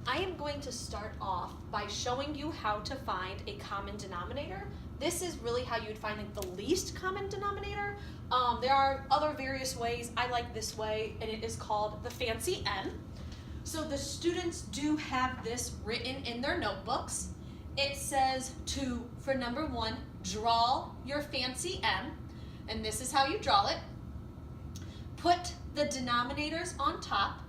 I am going to start off by showing you how to find a common denominator. This is really how you'd find like the least common denominator. There are other various ways. I like this way, and it is called the fancy n. So the students do have this written in their notebooks. It says for number 1, draw your fancy n, and this is how you draw it. Put the denominators on top,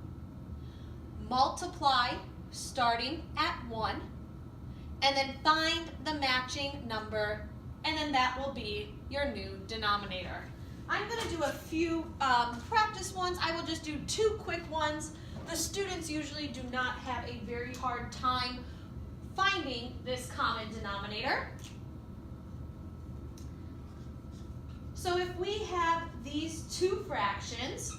multiply starting at 1, and then find the matching number, and then that will be your new denominator. I'm going to do a few practice ones. I will just do 2 quick ones. The students usually do not have a very hard time finding this common denominator. So if we have these 2 fractions,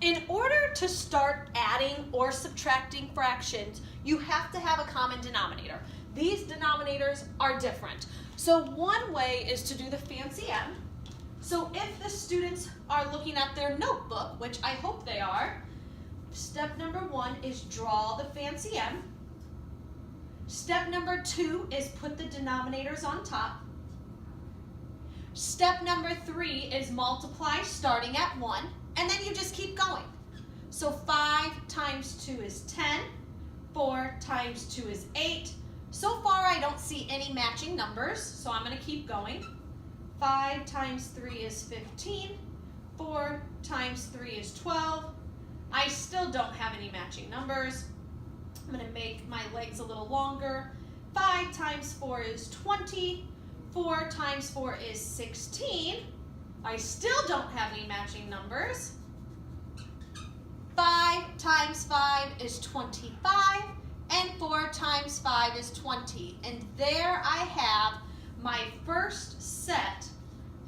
in order to start adding or subtracting fractions, you have to have a common denominator. These denominators are different. So one way is to do the fancy m. So if the students are looking at their notebook, which I hope they are, step number 1 is draw the fancy m. Step number 2 is put the denominators on top. Step number 3 is multiply starting at 1, and then you just keep going. So 5 times 2 is 10, 4 times 2 is 8. So far I don't see any matching numbers, so I'm going to keep going. 5 times 3 is 15, 4 times 3 is 12. I still don't have any matching numbers. I'm going to make my legs a little longer. 5 times 4 is 20. 4 times 4 is 16. I still don't have any matching numbers. 5 times 5 is 25, and 4 times 5 is 20. And there I have my first set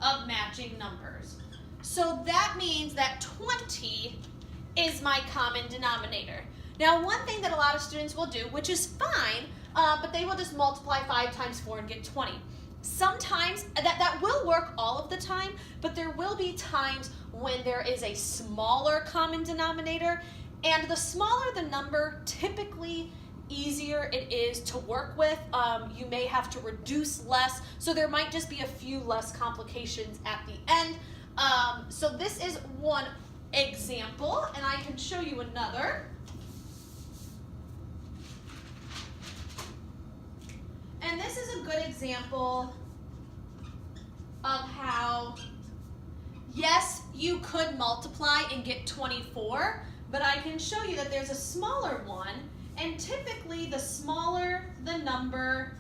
of matching numbers. So that means that 20 is my common denominator. Now, one thing that a lot of students will do, which is fine, but they will just multiply 5 times 4 and get 20. Sometimes that will work all of the time, but there will be times when there is a smaller common denominator, and the smaller the number, typically easier it is to work with. You may have to reduce less, so there might just be a few less complications at the end. So this is one example, and I can show you another. And this is a good example of how, yes, you could multiply and get 24, but I can show you that there's a smaller one, and typically the smaller the number,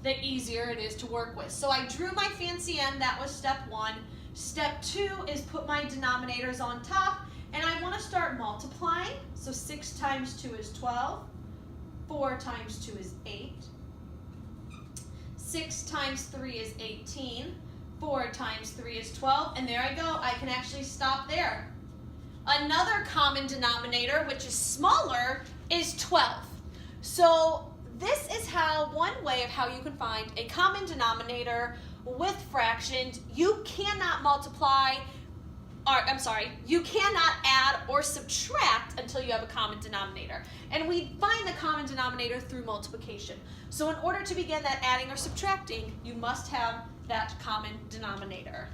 the easier it is to work with. So I drew my fancy n, that was step 1. Step 2 is put my denominators on top, and I want to start multiplying. So 6 times 2 is 12, 4 times 2 is 8. 6 times 3 is 18, 4 times 3 is 12, and there I go. I can actually stop there. Another common denominator, which is smaller, is 12. So this is one way of how you can find a common denominator with fractions. You cannot you cannot add or subtract until you have a common denominator. And we find the common denominator through multiplication. So in order to begin that adding or subtracting, you must have that common denominator.